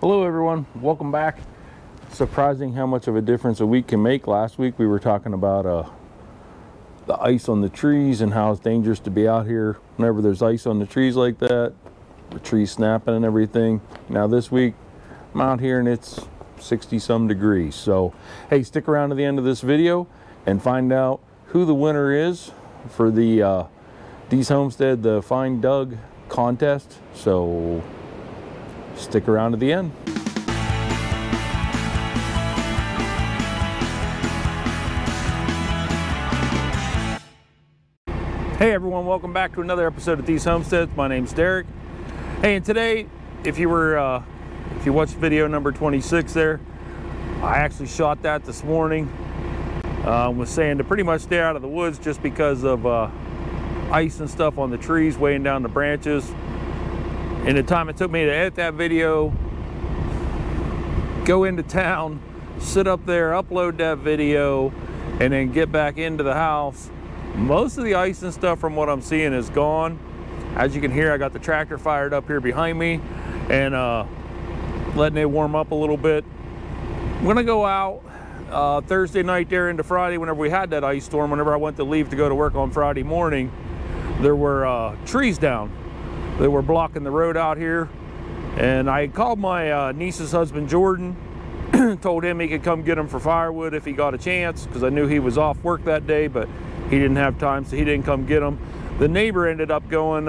Hello everyone, welcome back. Surprising how much of a difference a week can make. Last week we were talking about the ice on the trees and how it's dangerous to be out here whenever there's ice on the trees like that, the trees snapping and everything. Now this week I'm out here and it's 60 some degrees. So hey, stick around to the end of this video and find out who the winner is for the Dee's Homestead, the Find Doug contest. So stick around to the end. Hey everyone, welcome back to another episode of Dee's Homestead. My name's Derek. Hey, and today, if you watched video number 26 there, I actually shot that this morning. Was saying to pretty much stay out of the woods just because of ice and stuff on the trees weighing down the branches. And the time it took me to edit that video, go into town, sit up there, upload that video, and then get back into the house, most of the ice and stuff from what I'm seeing is gone. As you can hear, I got the tractor fired up here behind me and letting it warm up a little bit. I'm gonna go out Thursday night there into Friday whenever we had that ice storm. Whenever I went to leave to go to work on Friday morning, there were trees down. They were blocking the road out here, and I called my niece's husband Jordan, told him he could come get them for firewood if he got a chance, because I knew he was off work that day, but he didn't have time, so he didn't come get them. The neighbor ended up going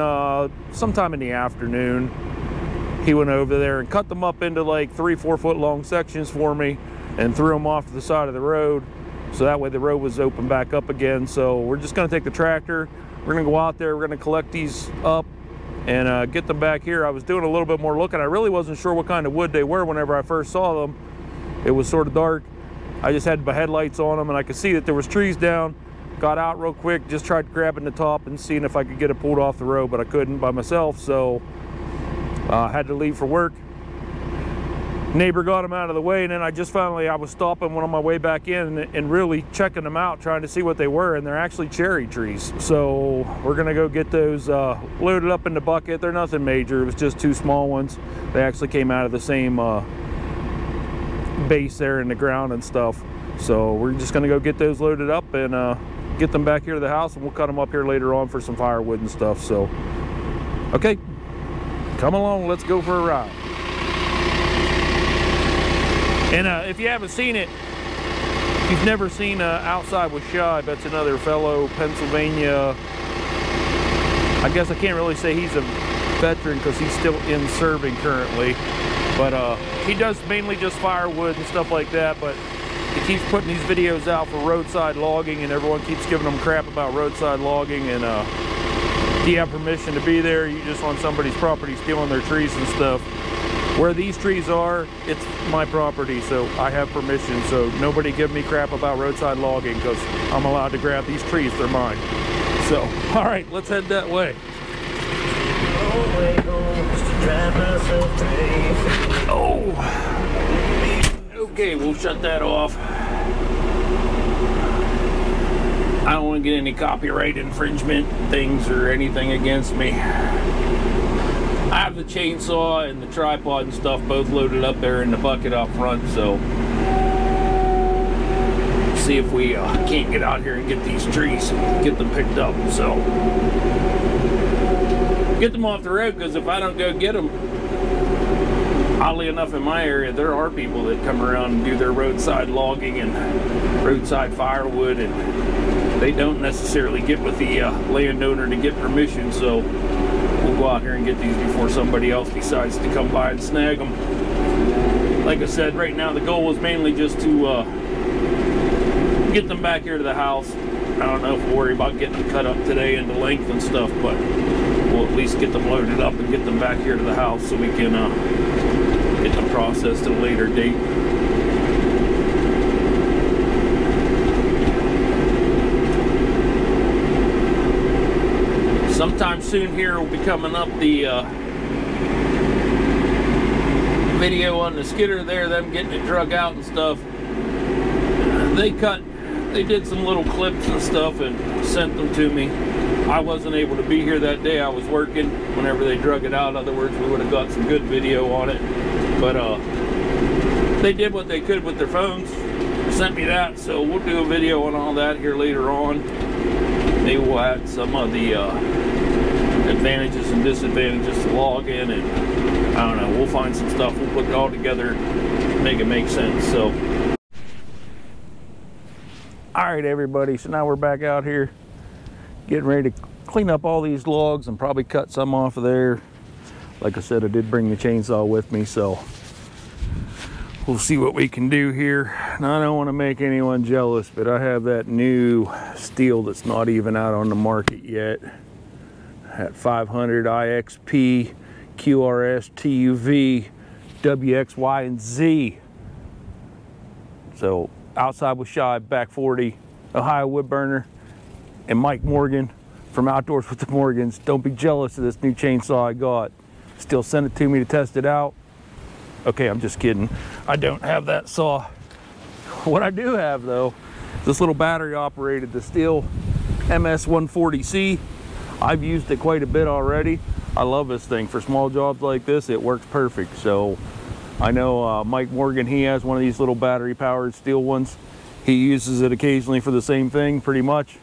sometime in the afternoon. He went over there and cut them up into like 3-4 foot long sections for me and threw them off to the side of the road, so that way the road was open back up again. So we're just going to take the tractor, we're going to go out there, we're going to collect these up and get them back here. I was doing a little bit more looking. I really wasn't sure what kind of wood they were whenever I first saw them. It was sort of dark. I just had my headlights on them and I could see that there was trees down. Got out real quick, just tried grabbing the top and seeing if I could get it pulled off the road, but I couldn't by myself, so I had to leave for work. Neighbor got them out of the way, and then I was stopping when on my way back in and really checking them out, trying to see what they were, and they're actually cherry trees. So we're gonna go get those loaded up in the bucket. They're nothing major, it was just 2 small ones. They actually came out of the same base there in the ground and stuff. So we're just gonna go get those loaded up and get them back here to the house, and we'll cut them up here later on for some firewood and stuff. So okay, come along, let's go for a ride. And if you haven't seen it, if you've never seen Outside with Shibe, that's another fellow Pennsylvania, I guess I can't really say he's a veteran because he's still in serving currently, but he does mainly just firewood and stuff like that, but he keeps putting these videos out for roadside logging, and everyone keeps giving him crap about roadside logging. And do you have permission to be there? You just on somebody's property stealing their trees and stuff. Where these trees are, it's my property, so I have permission. So nobody give me crap about roadside logging, because I'm allowed to grab these trees, they're mine. So, all right, let's head that way. Oh. Okay, we'll shut that off. I don't want to get any copyright infringement things or anything against me. I have the chainsaw and the tripod and stuff both loaded up there in the bucket up front, so see if we can't get out here and get these trees, get them picked up. So get them off the road, because if I don't go get them, oddly enough in my area there are people that come around and do their roadside logging and roadside firewood, and they don't necessarily get with the landowner to get permission. So we'll go out here and get these before somebody else decides to come by and snag them. Like I said, right now the goal was mainly just to get them back here to the house. I don't know if we'll worry about getting them cut up today into length and stuff, but we'll at least get them loaded up and get them back here to the house so we can get them processed at a later date. Sometime soon here will be coming up the video on the skidder there, them getting it drug out and stuff. They did some little clips and stuff and sent them to me. I wasn't able to be here that day. I was working whenever they drug it out. In other words, we would have got some good video on it. But they did what they could with their phones, sent me that, so we'll do a video on all that here later on. Maybe we'll add some of the advantages and disadvantages to log in, and I don't know, we'll find some stuff, we'll put it all together, make it make sense. So all right, everybody, so now we're back out here getting ready to clean up all these logs and probably cut some off of there. Like I said, I did bring the chainsaw with me, so we'll see what we can do here. Now, I don't want to make anyone jealous, but I have that new steel that's not even out on the market yet. At 500 IXP, QRS, TUV, WX, Y, and Z. So outside with Shy, back 40, Ohio wood burner, and Mike Morgan from Outdoors with the Morgans. Don't be jealous of this new chainsaw I got. Still send it to me to test it out. Okay, I'm just kidding. I don't have that saw. What I do have though, this little battery operated, the Steel MS-140C. I've used it quite a bit already. I love this thing. For small jobs like this, it works perfect. So I know Mike Morgan, he has one of these little battery powered steel ones. He uses it occasionally for the same thing, pretty much.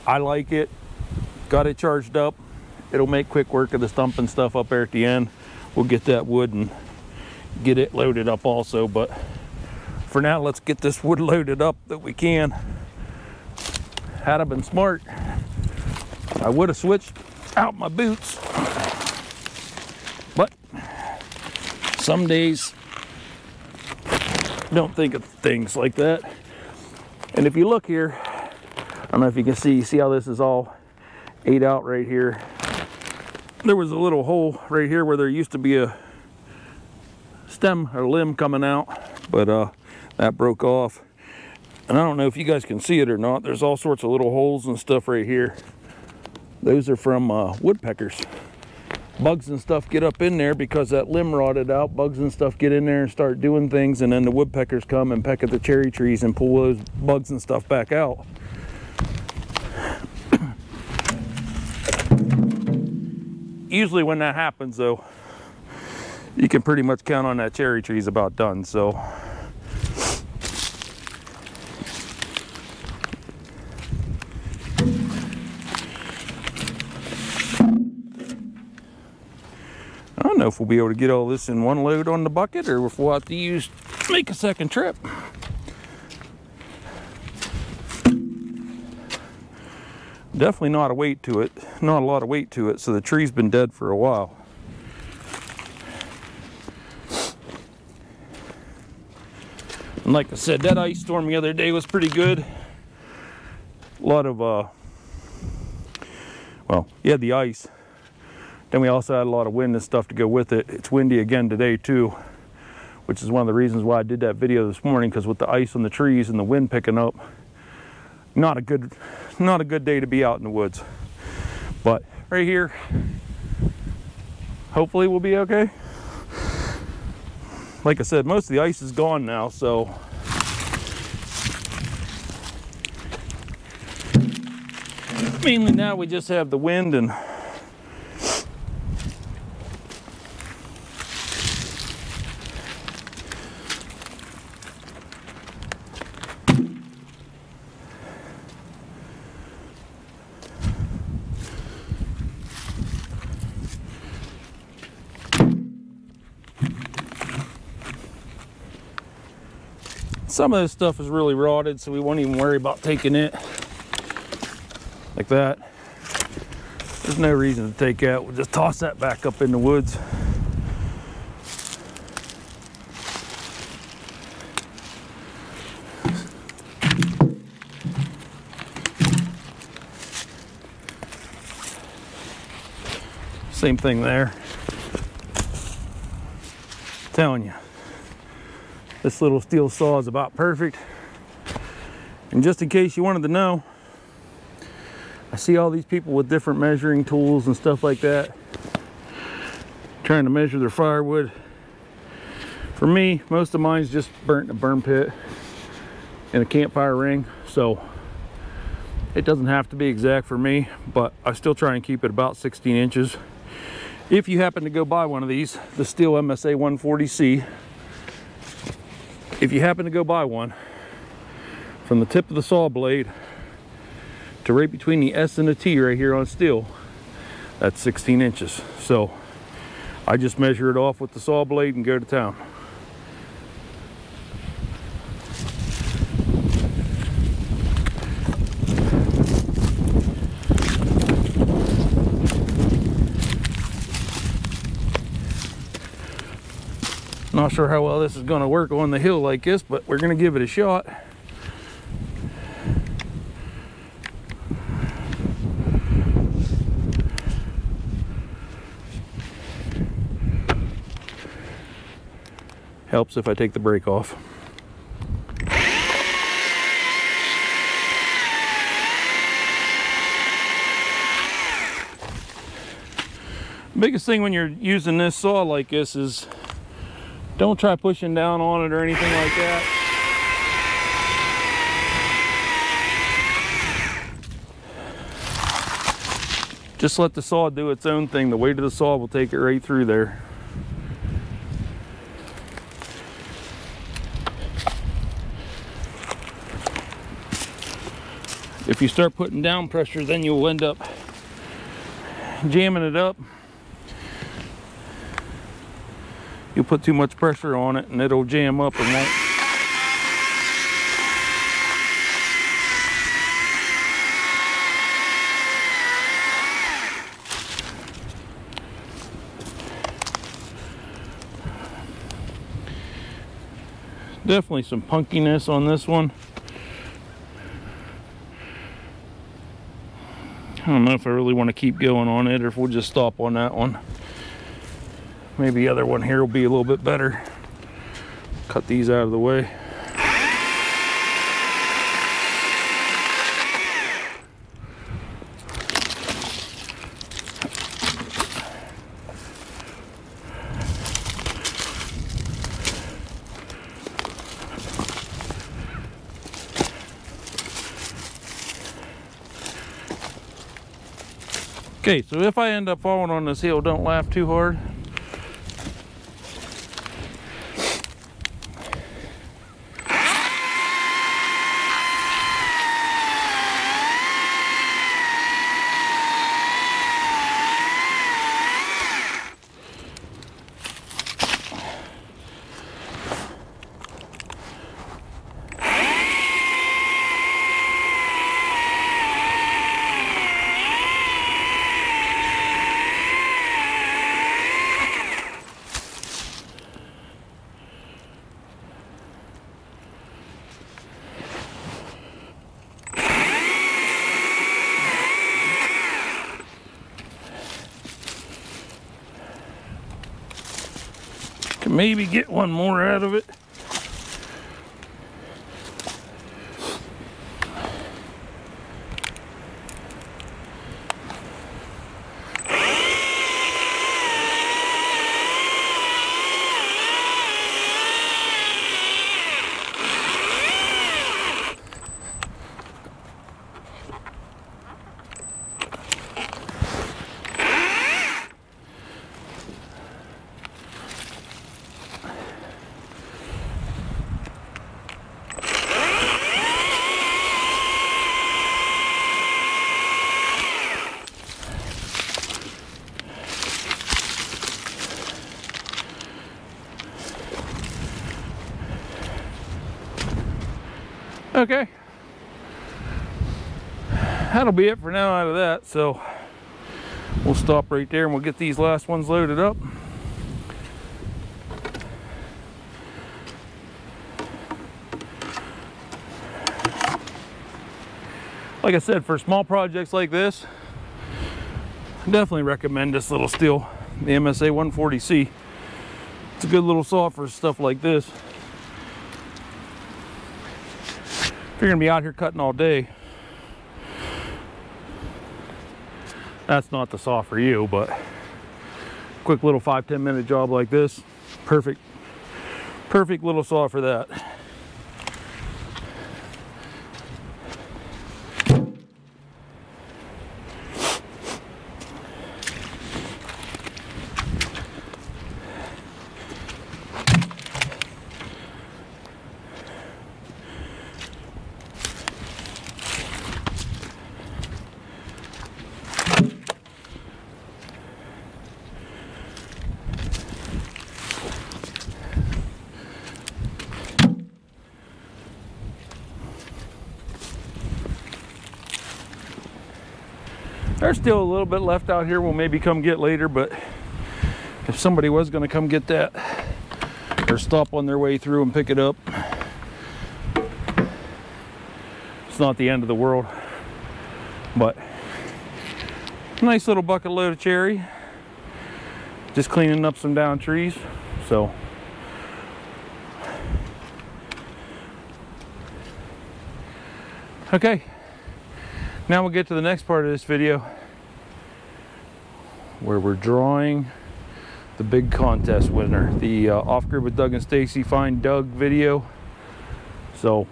I like it. Got it charged up. It'll make quick work of the stump and stuff up there at the end. We'll get that wood and get it loaded up also, but for now, let's get this wood loaded up that we can. Had I been smart, I would have switched out my boots, but some days don't think of things like that. And if you look here, I don't know if you can see how this is all ate out right here. There was a little hole right here where there used to be a stem or limb coming out, but that broke off. And I don't know if you guys can see it or not. There's all sorts of little holes and stuff right here. Those are from woodpeckers. Bugs and stuff get up in there because that limb rotted out. Bugs and stuff get in there and start doing things, and then the woodpeckers come and peck at the cherry trees and pull those bugs and stuff back out. Usually when that happens though, you can pretty much count on that cherry tree's about done. So I don't know if we'll be able to get all this in one load on the bucket, or if we'll have to make a second trip. Definitely not a weight to it, not a lot of weight to it, so the tree's been dead for a while. And like I said, that ice storm the other day was pretty good. A lot of, well, you had the ice. Then we also had a lot of wind and stuff to go with it. It's windy again today too, which is one of the reasons why I did that video this morning, because with the ice on the trees and the wind picking up, not a good day to be out in the woods. But right here, hopefully we'll be okay. Like I said, most of the ice is gone now, so mainly now we just have the wind and some of this stuff is really rotted, so we won't even worry about taking it like that. There's no reason to take out. We'll just toss that back up in the woods. Same thing there. I'm telling you, this little steel saw is about perfect. And just in case you wanted to know, I see all these people with different measuring tools and stuff like that, trying to measure their firewood. For me, most of mine's just burnt in a burn pit in a campfire ring, so it doesn't have to be exact for me, but I still try and keep it about 16 inches. If you happen to go buy one of these, the Stihl MSA 140C, if you happen to go buy one, from the tip of the saw blade to right between the S and the T right here on Stihl, that's 16 inches. So I just measure it off with the saw blade and go to town. Not sure how well this is going to work on the hill like this, but we're going to give it a shot. Helps if I take the brake off. Biggest thing when you're using this saw like this is don't try pushing down on it or anything like that. Just let the saw do its own thing. The weight of the saw will take it right through there. If you start putting down pressure, then you'll end up jamming it up. You'll put too much pressure on it and it'll jam up and won't. Definitely some punkiness on this one. I don't know if I really want to keep going on it or if we'll just stop on that one. Maybe the other one here will be a little bit better. Cut these out of the way. Okay, so if I end up falling on this hill, don't laugh too hard. Can maybe get one more out of it. Okay, that'll be it for now out of that. So we'll stop right there and we'll get these last ones loaded up. Like I said, for small projects like this, I definitely recommend this little Stihl, the MSA 140C. It's a good little saw for stuff like this. If you're gonna be out here cutting all day, that's not the saw for you, but quick little 5-10 minute job like this, perfect little saw for that. There's still a little bit left out here we'll maybe come get later, but if somebody was going to come get that or stop on their way through and pick it up, it's not the end of the world. But nice little bucket load of cherry, just cleaning up some down trees. So okay, now we'll get to the next part of this video where we're drawing the big contest winner, the Off-Grid with Doug and Stacy Find Doug video. So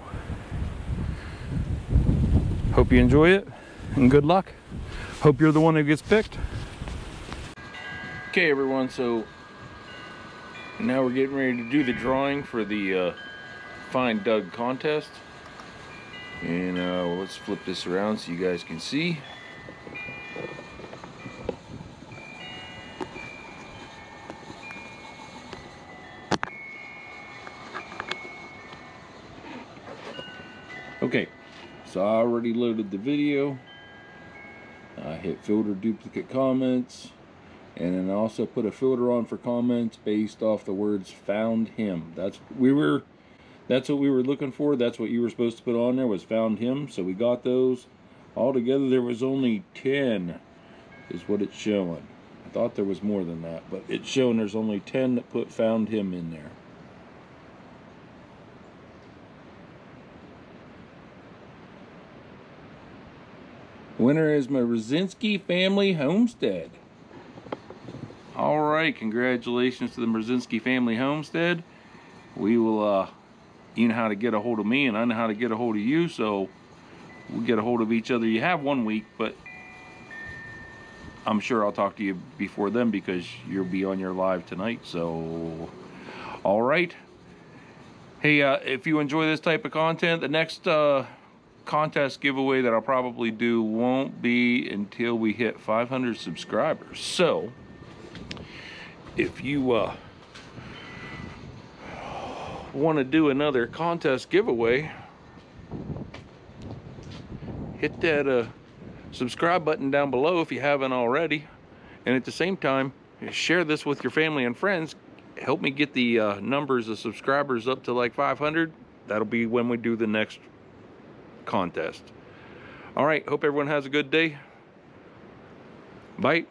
hope you enjoy it and good luck. Hope you're the one who gets picked. Okay everyone, so now we're getting ready to do the drawing for the Find Doug contest. And let's flip this around so you guys can see. Okay, so I already loaded the video. I hit filter duplicate comments, and then I also put a filter on for comments based off the words found him. That's what we were looking for. That's what you were supposed to put on there, was found him. So we got those. Altogether there was only 10 is what it's showing. I thought there was more than that, but it's showing there's only 10 that put found him in there. Winner is my Brzezinski family homestead. All right, congratulations to the Brzezinski family homestead. We will you know how to get a hold of me, and I know how to get a hold of you, so we'll get a hold of each other. You have 1 week, but I'm sure I'll talk to you before then because you'll be on your live tonight. So all right, hey, if you enjoy this type of content, the next contest giveaway that I'll probably do won't be until we hit 500 subscribers. So if you want to do another contest giveaway, hit that subscribe button down below if you haven't already, and at the same time share this with your family and friends. Help me get the numbers of subscribers up to like 500. That'll be when we do the next contest. All right, hope everyone has a good day. Bye.